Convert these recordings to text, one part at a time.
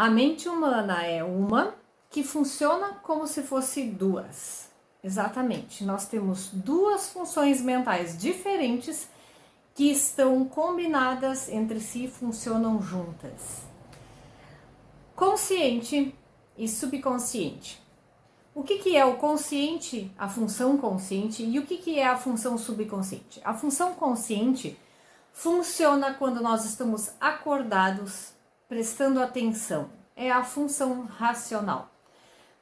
A mente humana é uma que funciona como se fosse duas. Exatamente, nós temos duas funções mentais diferentes que estão combinadas entre si e funcionam juntas. Consciente e subconsciente. O que é o consciente, a função consciente, e o que é a função subconsciente? A função consciente funciona quando nós estamos acordados, prestando atenção. É a função racional.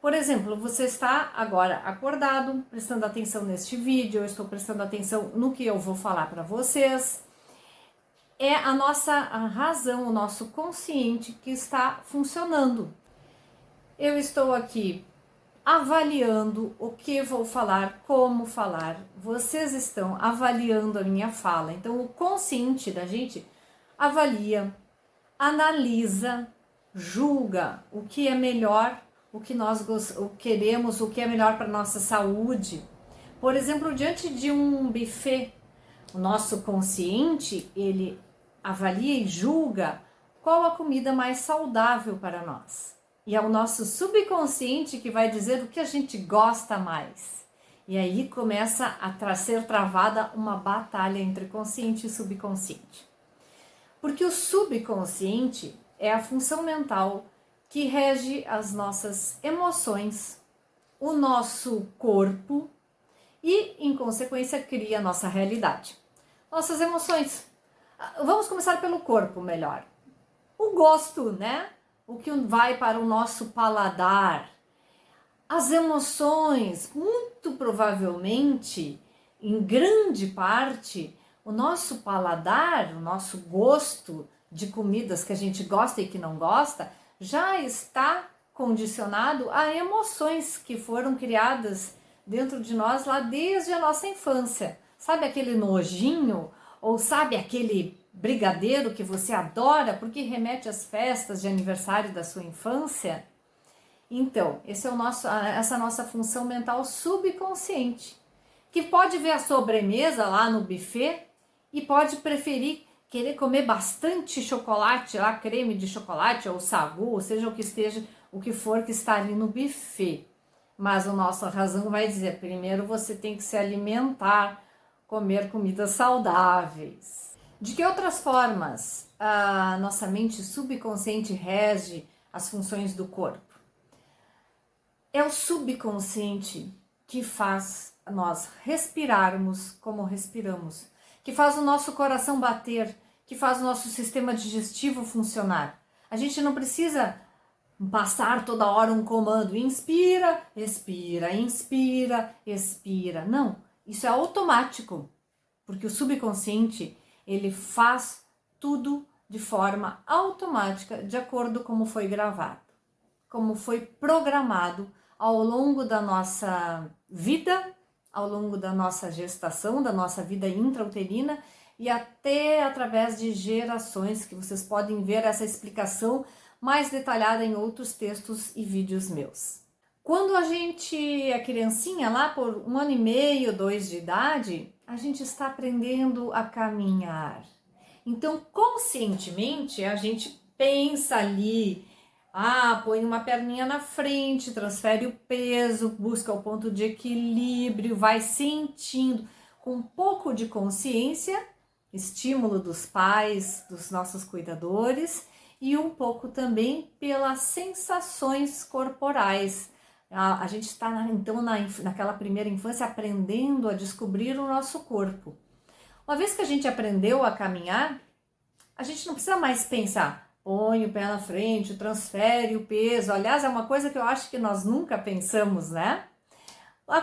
Por exemplo, você está agora acordado, prestando atenção neste vídeo, eu estou prestando atenção no que eu vou falar para vocês. É a nossa razão, o nosso consciente que está funcionando. Eu estou aqui avaliando o que vou falar, como falar. Vocês estão avaliando a minha fala. Então, o consciente da gente avalia, analisa, julga o que é melhor, o que nós queremos, o que é melhor para nossa saúde. Por exemplo, diante de um buffet, o nosso consciente, ele avalia e julga qual a comida mais saudável para nós. E é o nosso subconsciente que vai dizer o que a gente gosta mais. E aí começa a ser travada uma batalha entre consciente e subconsciente. Porque o subconsciente é a função mental que rege as nossas emoções, o nosso corpo e, em consequência, cria a nossa realidade. Nossas emoções. Vamos começar pelo corpo melhor. O gosto, né? O que vai para o nosso paladar. As emoções, muito provavelmente, em grande parte, o nosso paladar, o nosso gosto de comidas que a gente gosta e que não gosta, já está condicionado a emoções que foram criadas dentro de nós lá desde a nossa infância. Sabe aquele nojinho? Ou sabe aquele brigadeiro que você adora porque remete às festas de aniversário da sua infância? Então, essa é a nossa função mental subconsciente, que pode ver a sobremesa lá no buffet e pode preferir querer comer bastante chocolate, lá creme de chocolate ou sagu, ou seja, o que for que está ali no buffet. Mas a nossa razão vai dizer, primeiro você tem que se alimentar, comer comidas saudáveis. De que outras formas a nossa mente subconsciente rege as funções do corpo? É o subconsciente que faz nós respirarmos como respiramos, que faz o nosso coração bater, que faz o nosso sistema digestivo funcionar. A gente não precisa passar toda hora um comando, inspira, expira, inspira, expira. Não, isso é automático, porque o subconsciente, ele faz tudo de forma automática, de acordo com como foi gravado, como foi programado ao longo da nossa vida, ao longo da nossa gestação, da nossa vida intrauterina e até através de gerações, que vocês podem ver essa explicação mais detalhada em outros textos e vídeos meus. Quando a gente é criancinha, lá por 1 ano e meio, 2 de idade, a gente está aprendendo a caminhar. Então, conscientemente, a gente pensa ali, põe uma perninha na frente, transfere o peso, busca o ponto de equilíbrio, vai sentindo com um pouco de consciência, estímulo dos pais, dos nossos cuidadores e um pouco também pelas sensações corporais. A gente está então naquela primeira infância aprendendo a descobrir o nosso corpo. Uma vez que a gente aprendeu a caminhar, a gente não precisa mais pensar, põe o pé na frente, transfere o peso. Aliás, é uma coisa que eu acho que nós nunca pensamos, né?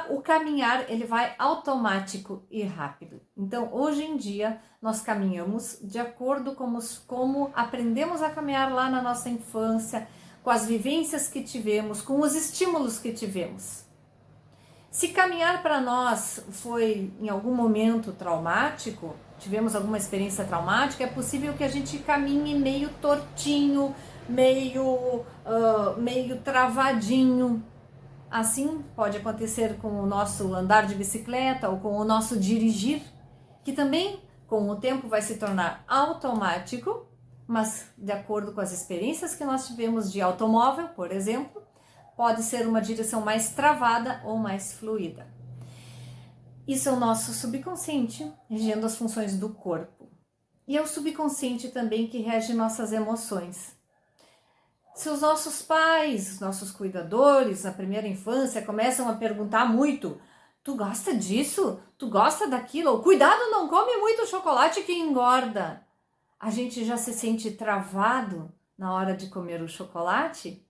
O caminhar, ele vai automático e rápido. Então, hoje em dia, nós caminhamos de acordo com como aprendemos a caminhar lá na nossa infância, com as vivências que tivemos, com os estímulos que tivemos. Se caminhar para nós foi em algum momento traumático, tivemos alguma experiência traumática, é possível que a gente caminhe meio tortinho, meio travadinho. Assim pode acontecer com o nosso andar de bicicleta ou com o nosso dirigir, que também com o tempo vai se tornar automático, mas de acordo com as experiências que nós tivemos de automóvel, por exemplo, pode ser uma direção mais travada ou mais fluida. Isso é o nosso subconsciente, regendo as funções do corpo. E é o subconsciente também que rege nossas emoções. Se os nossos pais, os nossos cuidadores, na primeira infância, começam a perguntar muito: tu gosta disso? Tu gosta daquilo? Ou, cuidado, não come muito chocolate que engorda. A gente já se sente travado na hora de comer o chocolate.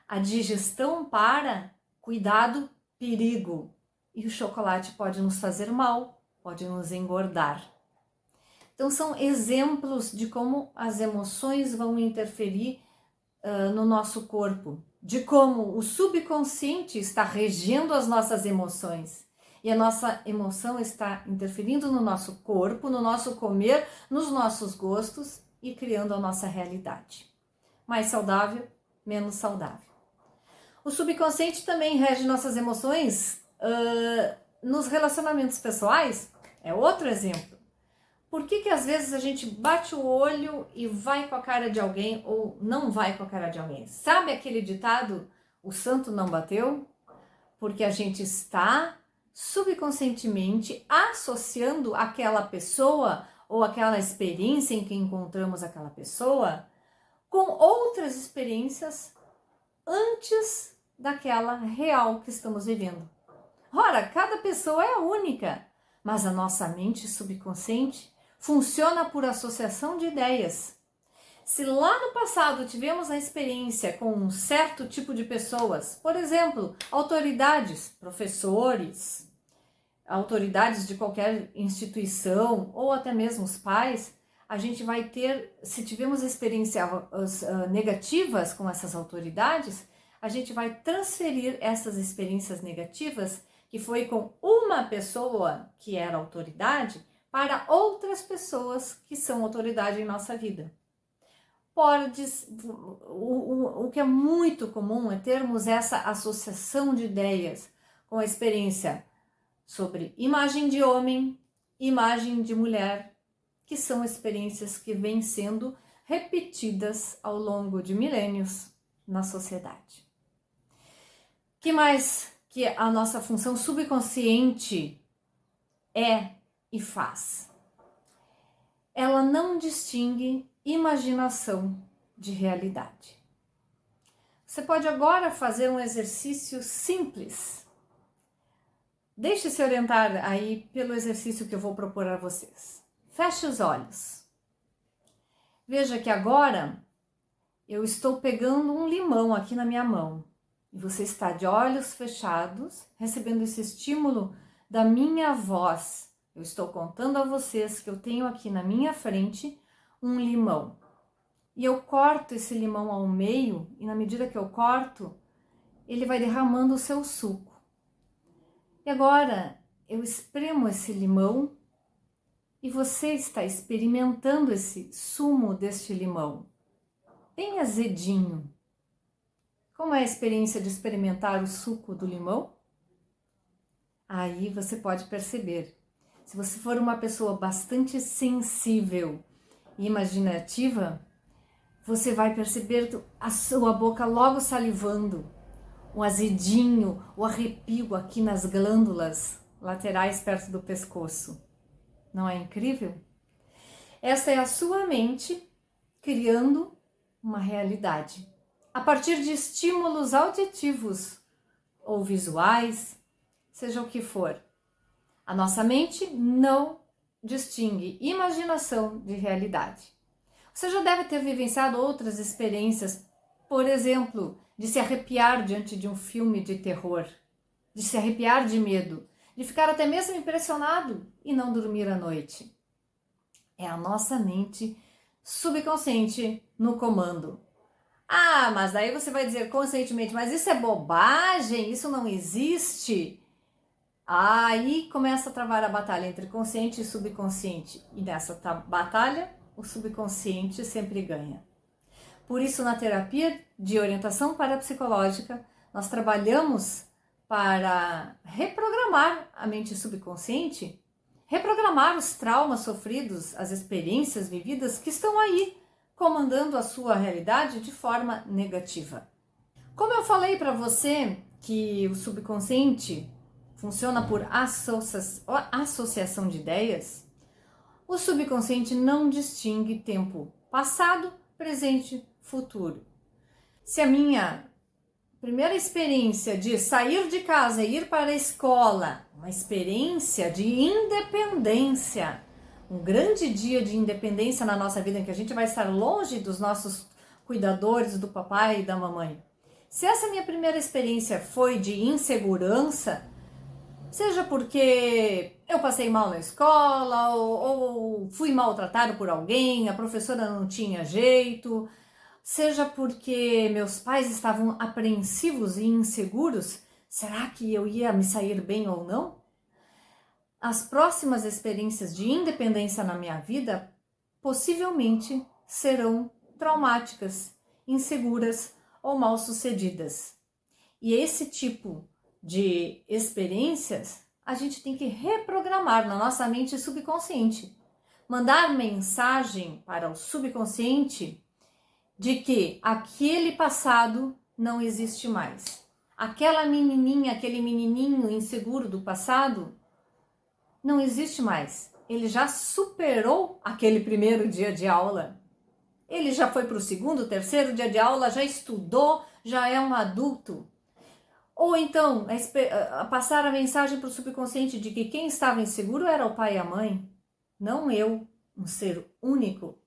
A digestão para, cuidado, perigo. E o chocolate pode nos fazer mal, pode nos engordar. Então são exemplos de como as emoções vão interferir no nosso corpo, de como o subconsciente está regendo as nossas emoções. E a nossa emoção está interferindo no nosso corpo, no nosso comer, nos nossos gostos e criando a nossa realidade. Mais saudável, menos saudável. O subconsciente também rege nossas emoções nos relacionamentos pessoais. É outro exemplo. Por que às vezes a gente bate o olho e vai com a cara de alguém ou não vai com a cara de alguém? Sabe aquele ditado, o santo não bateu? Porque a gente está subconscientemente associando aquela pessoa ou aquela experiência em que encontramos aquela pessoa com outras experiências antes daquela real que estamos vivendo. Ora, cada pessoa é única, mas a nossa mente subconsciente funciona por associação de ideias. Se lá no passado tivemos a experiência com um certo tipo de pessoas, por exemplo, autoridades, professores, autoridades de qualquer instituição ou até mesmo os pais, a gente vai ter, se tivermos experiências negativas com essas autoridades, a gente vai transferir essas experiências negativas que foi com uma pessoa que era autoridade para outras pessoas que são autoridade em nossa vida. O que é muito comum é termos essa associação de ideias com a experiência sobre imagem de homem, imagem de mulher, que são experiências que vêm sendo repetidas ao longo de milênios na sociedade. Que mais que a nossa função subconsciente é e faz? Ela não distingue imaginação de realidade. Você pode agora fazer um exercício simples. Deixe-se orientar aí pelo exercício que eu vou propor a vocês. Feche os olhos. Veja que agora eu estou pegando um limão aqui na minha mão. E você está de olhos fechados, recebendo esse estímulo da minha voz. Eu estou contando a vocês que eu tenho aqui na minha frente um limão. E eu corto esse limão ao meio e na medida que eu corto, ele vai derramando o seu suco. E agora eu espremo esse limão e você está experimentando esse sumo deste limão. Bem azedinho. Como é a experiência de experimentar o suco do limão? Aí você pode perceber. Se você for uma pessoa bastante sensível e imaginativa, você vai perceber a sua boca logo salivando, o azedinho, o arrepio aqui nas glândulas laterais perto do pescoço. Não é incrível? Essa é a sua mente criando uma realidade. A partir de estímulos auditivos ou visuais, seja o que for. A nossa mente não distingue imaginação de realidade. Você já deve ter vivenciado outras experiências, por exemplo, de se arrepiar diante de um filme de terror, de se arrepiar de medo, de ficar até mesmo impressionado e não dormir à noite. É a nossa mente subconsciente no comando. Ah, mas daí você vai dizer conscientemente, mas isso é bobagem, isso não existe. Aí começa a travar a batalha entre consciente e subconsciente. E nessa batalha, o subconsciente sempre ganha. Por isso, na terapia de orientação parapsicológica, nós trabalhamos para reprogramar a mente subconsciente, reprogramar os traumas sofridos, as experiências vividas que estão aí comandando a sua realidade de forma negativa. Como eu falei para você que o subconsciente funciona por associação de ideias, o subconsciente não distingue tempo passado, presente, futuro. Se a minha primeira experiência de sair de casa e ir para a escola, uma experiência de independência, um grande dia de independência na nossa vida em que a gente vai estar longe dos nossos cuidadores, do papai e da mamãe. Se essa minha primeira experiência foi de insegurança, seja porque eu passei mal na escola ou fui maltratado por alguém, a professora não tinha jeito, seja porque meus pais estavam apreensivos e inseguros, será que eu ia me sair bem ou não? As próximas experiências de independência na minha vida possivelmente serão traumáticas, inseguras ou mal sucedidas. E esse tipo de experiências a gente tem que reprogramar na nossa mente subconsciente, mandar mensagem para o subconsciente de que aquele passado não existe mais. Aquela menininha, aquele menininho inseguro do passado não existe mais. Ele já superou aquele primeiro dia de aula. Ele já foi para o segundo, terceiro dia de aula, já estudou, já é um adulto. Ou então, passar a mensagem para o subconsciente de que quem estava inseguro era o pai e a mãe, não eu, um ser único,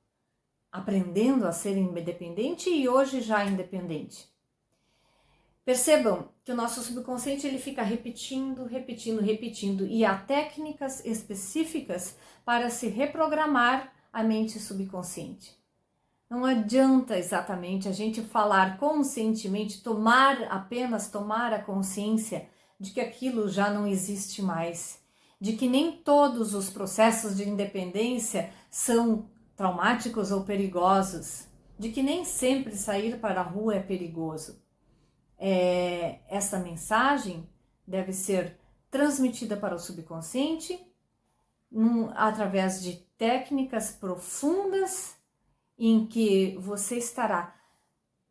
aprendendo a ser independente e hoje já independente. Percebam que o nosso subconsciente ele fica repetindo, e há técnicas específicas para se reprogramar a mente subconsciente. Não adianta exatamente a gente falar conscientemente, apenas tomar a consciência de que aquilo já não existe mais, de que nem todos os processos de independência são traumáticos ou perigosos, de que nem sempre sair para a rua é perigoso. Essa mensagem deve ser transmitida para o subconsciente através de técnicas profundas em que você estará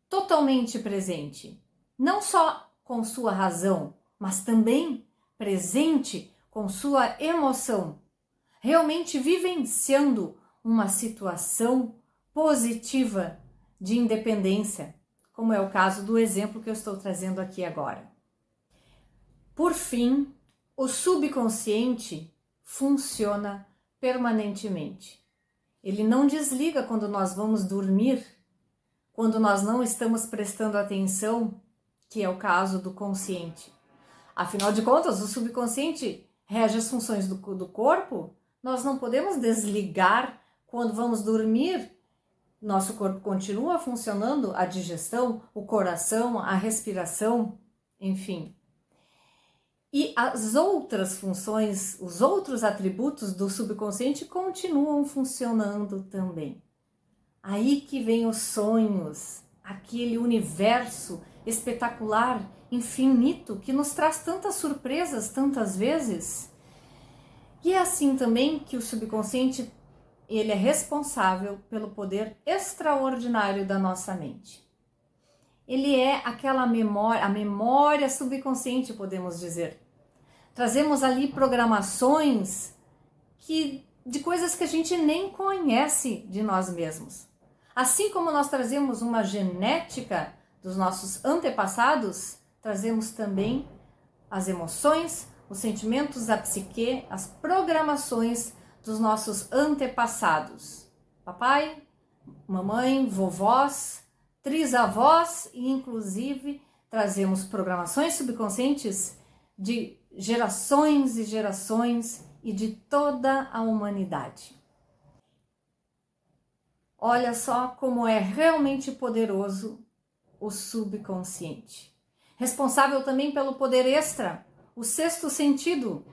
totalmente presente, não só com sua razão, mas também presente com sua emoção, realmente vivenciando uma situação positiva de independência, como é o caso do exemplo que eu estou trazendo aqui agora. Por fim, o subconsciente funciona permanentemente. Ele não desliga quando nós vamos dormir, quando nós não estamos prestando atenção, que é o caso do consciente. Afinal de contas, o subconsciente rege as funções do corpo, nós não podemos desligar quando vamos dormir. Nosso corpo continua funcionando, a digestão, o coração, a respiração, enfim. E as outras funções, os outros atributos do subconsciente continuam funcionando também. Aí que vem os sonhos, aquele universo espetacular, infinito, que nos traz tantas surpresas tantas vezes. E é assim também que o subconsciente ele é responsável pelo poder extraordinário da nossa mente. Ele é aquela memória, a memória subconsciente, podemos dizer. Trazemos ali programações de coisas que a gente nem conhece de nós mesmos. Assim como nós trazemos uma genética dos nossos antepassados, trazemos também as emoções, os sentimentos, a psique, as programações dos nossos antepassados. Papai, mamãe, vovós, trisavós e inclusive trazemos programações subconscientes de gerações e gerações e de toda a humanidade. Olha só como é realmente poderoso o subconsciente. Responsável também pelo poder extra, o sexto sentido.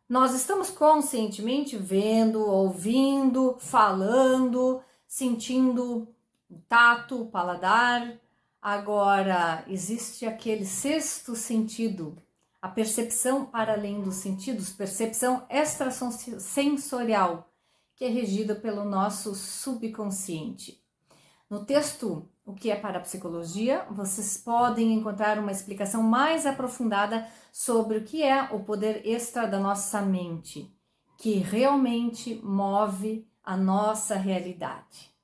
Nós estamos conscientemente vendo, ouvindo, falando, sentindo o tato, o paladar. Agora, existe aquele sexto sentido, a percepção para além dos sentidos, percepção extrasensorial, que é regida pelo nosso subconsciente. No texto O que é Parapsicologia, vocês podem encontrar uma explicação mais aprofundada sobre o que é o poder extra da nossa mente, que realmente move a nossa realidade.